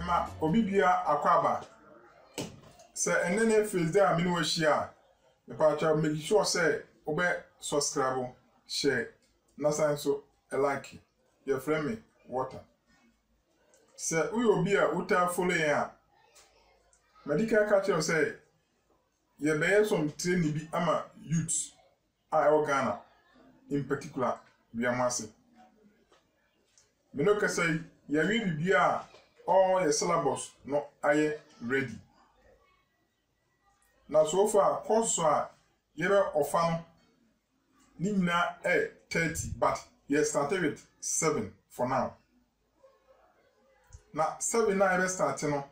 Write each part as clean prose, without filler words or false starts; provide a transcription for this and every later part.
ma obibia akwaba se enene face there amini we share me pa make sure say obe subscribe share na so a like your friend me water se we obi a uta follow ya medical catcher say ye be some training bi ama youth a Ghana in particular we amase me no ka say ye wi bibia all your syllabus no aye ready na so far course so ye be offer ni nyina 30 but ye started with 7 for now na 7 na ye start no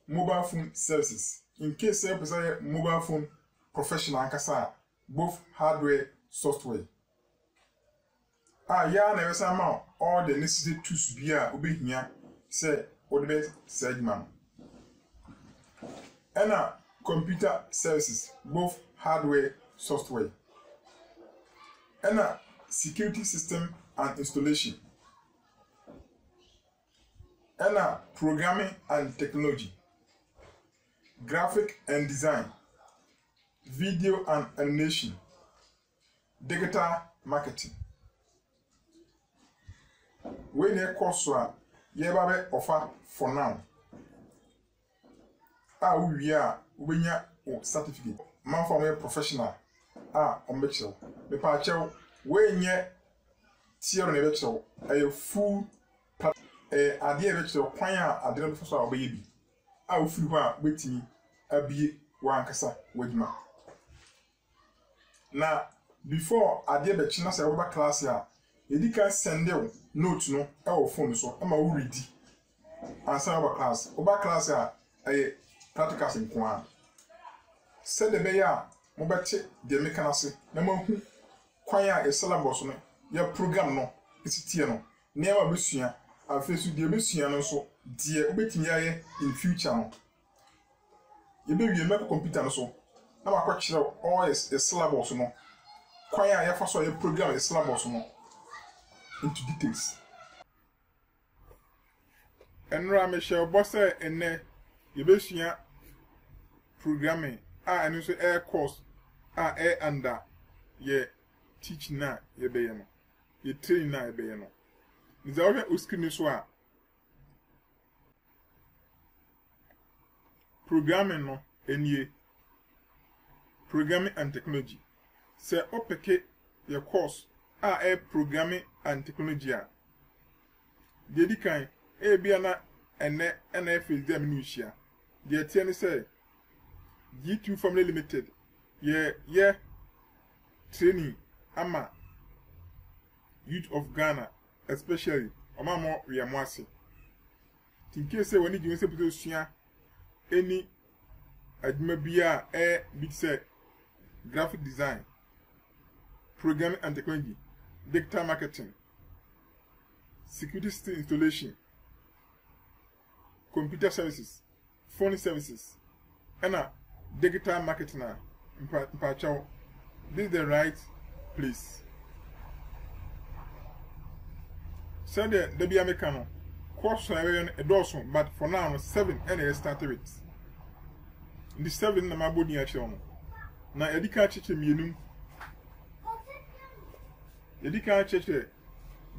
mobile phone services in case you are mobile phone professional ankasa both hardware software ya na wesa ma all the necessary tools bia obehia say odebe segment and computer services both hardware software and security system and installation and programming and technology, graphic and design, video and animation, digital marketing. When you course you have offer for now. We are certificate. Man for me professional. On lecture. Me pa chew when you theory lecture a full ade lecture kwan a ade no so obaye bi a ofiri ho a wetimi abie wankasa wadwuma na before ade be china say oba class a edika send note no e wo phone so e ma wo read ansa oba class a practicals nko a send the be ya mo beti de mekanase na mahu kwan a syllabus no ya program no etitie no ne ma besua afesu de besua no so de obetimi aye in future no ye be wie make computer no so na ma kwakire all syllabus no kwan a ya fa so ya program syllabus no into details enra me share bo say enne ye besua programming and so air course air under ye teach na ye be no ye train na ye be no nzawe uskini so a programming no enie programming and technology say opeke ye course air programming and technology a dedi kan e bia na ene NFS dem ni hia de tie ni say G2 Family Limited yeah training ama youth of Ghana especially omamo wiamwase tinke say woni giwe se puto sua any aduma bia bit say graphic design, programming and technology, digital marketing, security system installation, computer services, phone services, and digital marketing. This is the right place. So the be American course a dozen, but for now 7 and I started with. The 7 na mabodi actually. Na edika cheche mienum. Edika cheche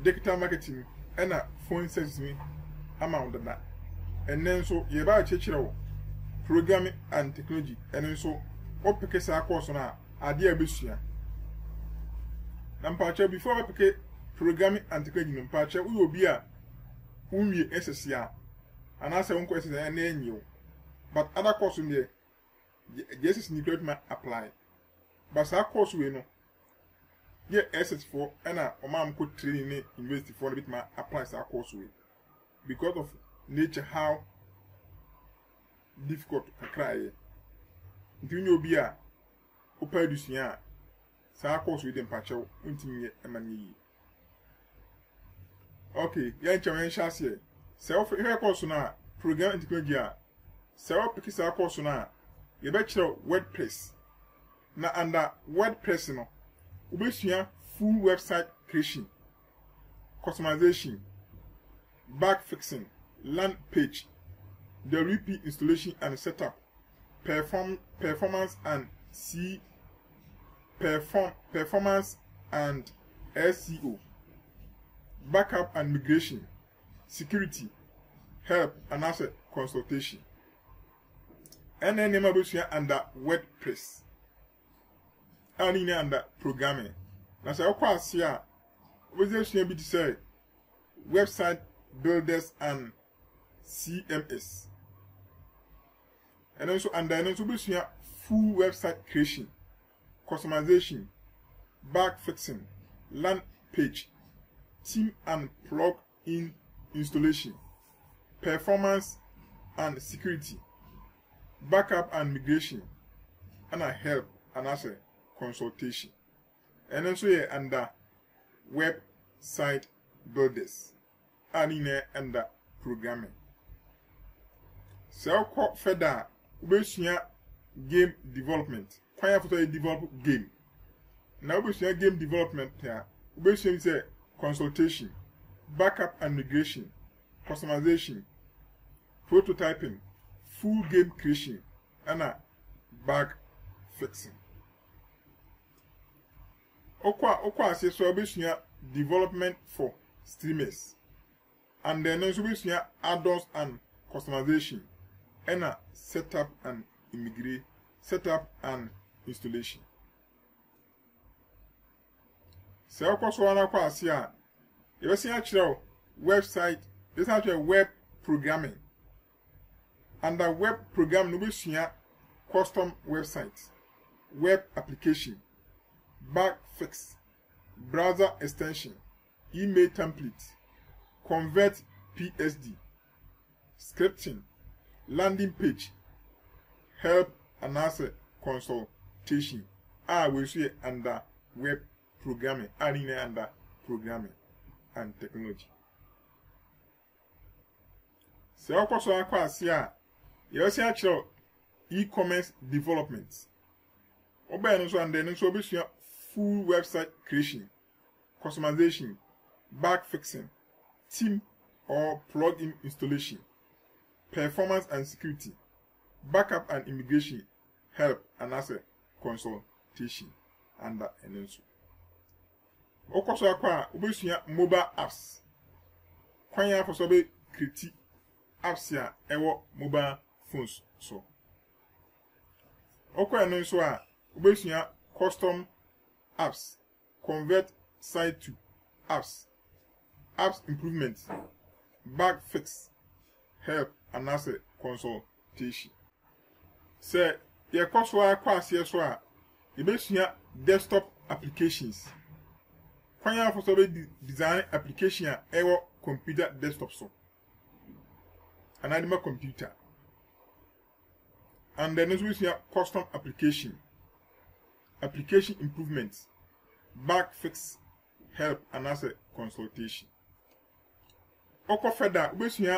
digital marketing and phone services me amount of that. And then so ye ba cheche programming and technology and then so opeke sa course na ade abesua. Na mpacha before opeke programming and technology mpacha we obi a unwie SSA and as won question na enyo. But other course in there Jesus ni great apply. But sa course we no. Ye SS4 and omam ko training in university for a bit ma apply sa course we. Because of nature how difficult to cry. Nti nyo bi a opa dusia sa course we dem pacho untimi emani. Okay, yan chawen shase. Self here course na program and technology a. Self pick sa course na you better WordPress. Now under WordPress no, ubesua full website creation, customization, bug fixing, land page, WP installation and setup, performance and performance and SEO, backup and migration, security, help and asset consultation. And then name under WordPress. And under programming. Now say okwa sia we be to say website builders and CMS. And also under full website creation, customization, bug fixing, land page, theme and plug-in installation, performance and security, backup and migration, and a help and asset consultation. And also here under website builders and in under programming. So further game development. Kwanya for develop game. Now we see game development here. We see consultation, backup and migration, customization, prototyping, full game creation, and a bug fixing. Okwa say so we see development for streamers. And then also we see add-ons and customization, and a setup and setup and installation. So okwa wana kwa asia you see actually website, this actually web programming. Under web programming we see custom websites, web application, bug fix, browser extension, email template, convert PSD, scripting, landing page, help and answer consultation. We see under web programming, and under programming and technology. So, of course, you see actual e-commerce development. And then so we see full website creation, customization, bug fixing, theme or plugin installation, performance and security, backup and immigration, help and asset consultation under NNSO. Okoso akwa obesuya mobile apps. Kwanya for so be create apps ya ewo mobile phones so. Okwa NNSO a obesuya custom apps, convert site to apps, apps improvements, bug fix, help and asset consultation. Say ye koso akwa ase so a obesuya desktop applications. Kwanya for so design application a computer desktop so. An animal computer. And then we see custom application, application improvements, bug fix, help and asset consultation. Oko further, we see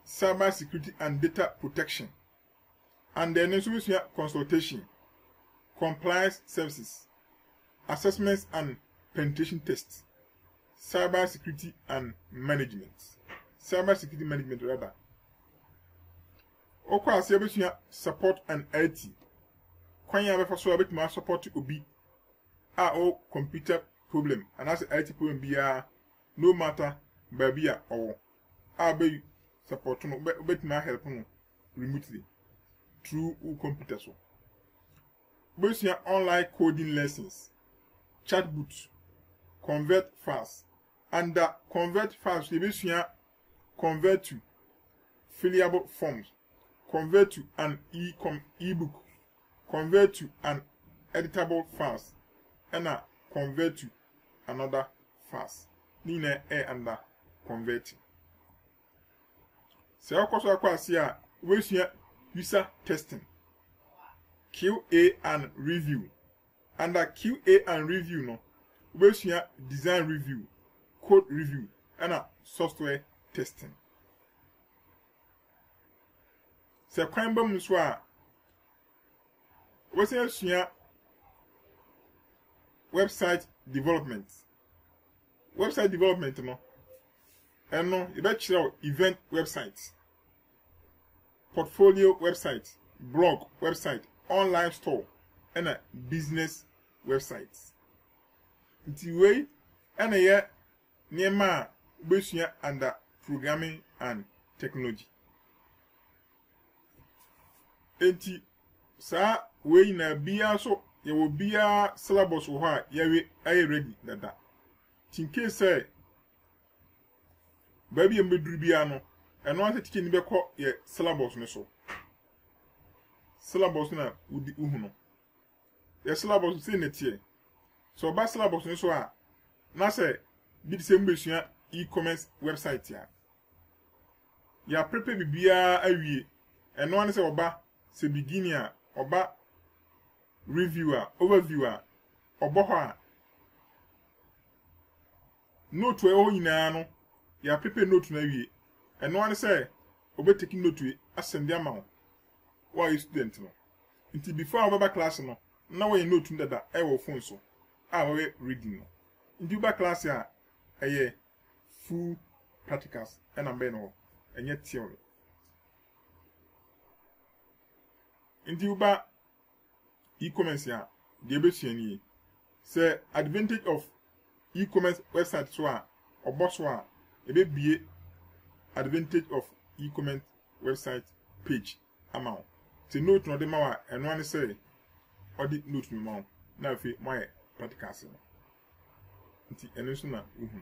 cyber security and data protection. And then we see consultation, compliance services, assessments and penetration tests, cyber security and management. Cyber security management rather. Okwa asebe support and IT. Kwanya befa so abet ma support obi o computer problem and as IT problem bia no matter babia or be support no bet ma help no remotely through computer so. Besia online coding lessons, chatbots, convert fast. Under convert fast, we convert to fillable forms, convert to an e-book, convert to an editable fast, and convert to another fast. Nina under converting. So, of course, we see user testing, QA and review. Under QA and review, no, we see design review, code review, and software testing. So, crime bomb swa. We see website development. Website development, no. eno e be kire event website, portfolio website, blog website, online store, and a business website. Nti we ena ye niema ubesua under programming and technology. Enti sa we na bia so ye wo bia syllabus wo ha ye we aye ready dada. Tinke say baby mbeduru bia no eno ase tike ni beko ye syllabus ne so. Syllabus na udi uhuno. Ye syllabus se netie. So ba syllabus ne so a na say bi se mbesua e-commerce website ya prepare bibia awie eno ane se oba se beginner oba reviewer overviewer oboho note we o nyina no ya prepare note na awie eno ane se oba taking note we asend am ho why student no nti before oba class no na we note ndada e wo phone so a we reading no nti oba class a eye full practicals and ambe no enye theory nti uba e-commerce ya de besua ni say advantage of e-commerce website so a oboso a ebe bie advantage of e-commerce website page amount to note no de ma wa eno an say odi note me ma na afi my practicals no nti eno so na uhu.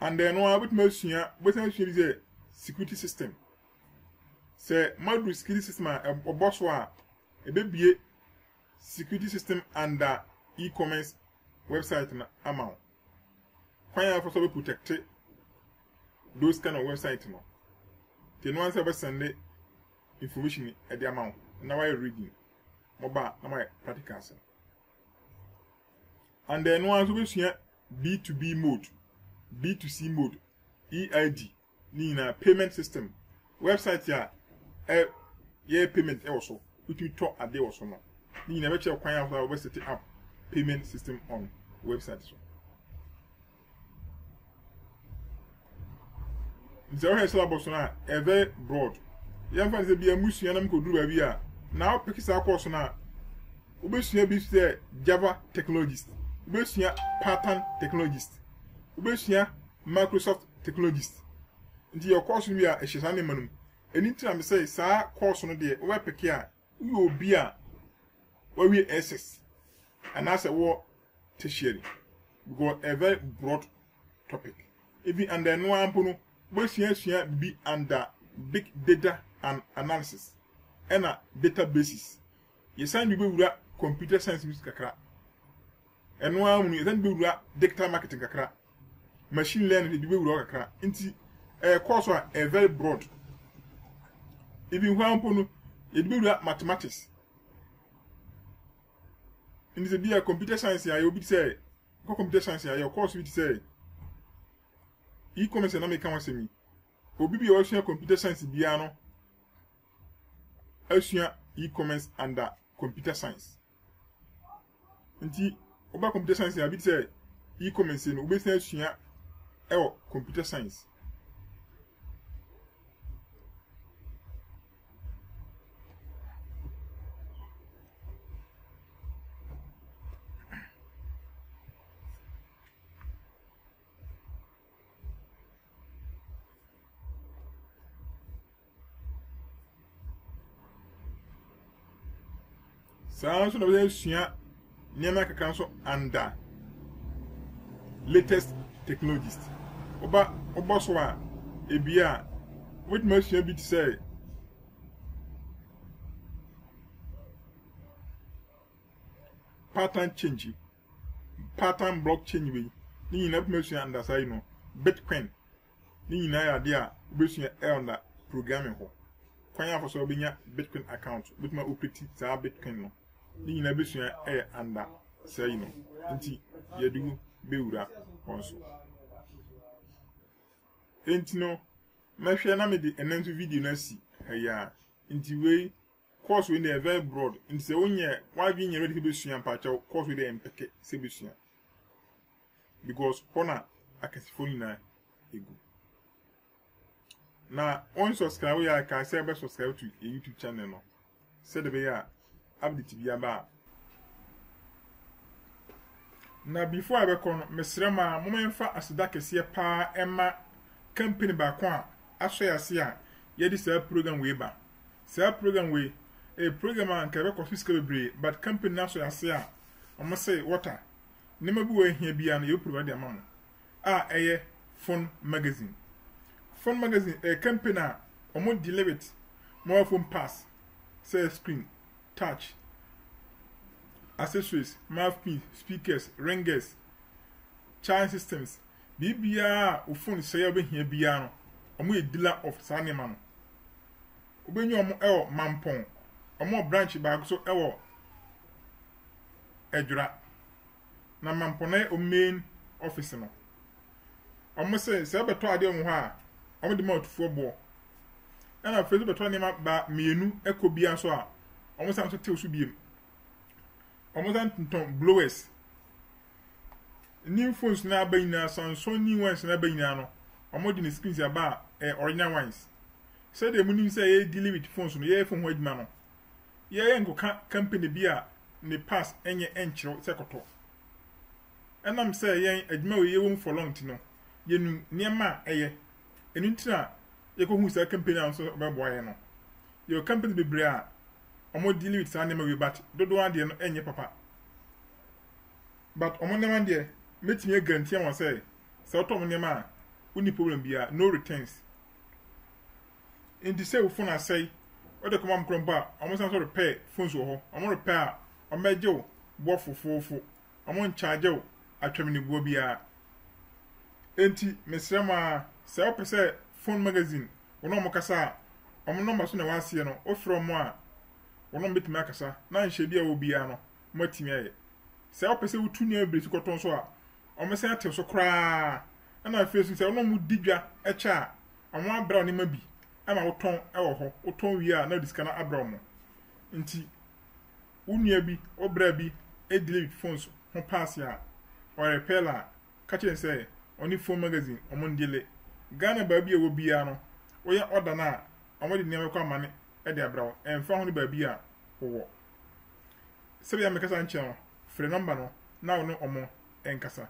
And then no about machine, but I is a security system. Say module security system or boss wa a baby security system under e-commerce website amount. Why I for protect those kind of websites no. Then once I send information at the amount. Now I reading mobile now my practicals. And then once we see B2B mode. B2C mode, EID, Nina payment system, website ya, payment also, which we talk a day or so now. Nina never check our website up payment system on website. The other syllabus now, a very broad. Young fans be a musician and could do a year. Now, pick our course now. Ubesia be Java technologist, Ubesia pattern technologist. Ubesua Microsoft technologist. Nti your course we are ehesane manum. Anytime I say sa course no de we peke a we obi a we SS. And as a war tertiary. Because a very broad topic. Even under no ampuno, ubesua be under big data and analysis. And a databases. Yesan bi wura computer science music kakra. And no amu yesan bi wura digital marketing kakra. Machine learning the way we work into a course a very broad. Even when it be mathematics. In the be a computer science, I will be say, computer science, your course will say e-commerce and American was me. Obi be also computer science piano. Also e-commerce under computer science. Inti oba computer science I be say e-commerce no obi say computer science. Sounds of the Shia Niamaka Council under latest technologist. Oba Oboswa Ebia, what must you be to say? Pattern changing, pattern blockchain way. Ni na must you understand, you know, Bitcoin. Ni na idea, basing on that programming ho. Kwanya for so binya Bitcoin account, with my operating Bitcoin no. Ni na basing under say, you know, nti yedu beura also. Enti no mehwe na me de enantu video na si ya nti we course we dey very broad nti se wonye why be ready to be sua pa cha course we dey empeke se be sua because hona akasifo nyina egu na on subscribe ya ka say be subscribe to a YouTube channel no say de be ya update bi aba na before I be kono mesrem a momemfa asida kese pa ema company ba ko a aso ya se a ye di say program we ba say program we a program an ka be ko fiscal bre but company na so ya se a omo say water nema bi we hia bia no you provide am eye phone magazine a company omo deliver it more phone pass say screen touch accessories mouthpiece speakers ringers charging systems bibia o phone say ya be hia bia no omo e dealer of sanema no obenyu omo mampon omo branch bag so ejura na mampone o main office no omo say beto ade omo ha omo de mouth fo bo na fezu beto ne ma ba mienu ekobia so a omo san so te osu biem omo san tonton blowers new phones na abayina Samsung new ones na abayina no omo de ne screens ya ba original ones say de munim say e deal with phones no ye phone ho adima no ye nkoka company bia ne pass enye enchiro sekoto enam say yen adima we ye won for long ti no yenu niema eye enu ntina ye ko hu say company an so be boye no your company be bra omo deal with say niema we but dodo ade no enye papa but omo niema de metimi guarantee am say otom niema uni problem bia no returns in the say phone say what the command cromba omo san so repair phones wo ho omo repair omo eje bo fofofo omo charge wo atwam ni bo bia enti mesrama say opese phone magazine wono mo kasa omo number so na wase no ofro mo a wono betimi akasa na nhye bia wo bia no matimi aye say opese wutu ni abiri koton so a omo san atew so kra na face say wono mu digwa echa omo abra ni mabi ama woton ewo ho woton wi a na diska na abra mo nti unia bi obra bi delete phones ho pass ya or repair catch say oni phone magazine omo ndele Ghana ba bi e wo bia no wo ya order na omo de neme kwa mane e de abra wo emfa ho ne ba bi a wo sebe ya mekasa nche no free number no na wo no omo enkasa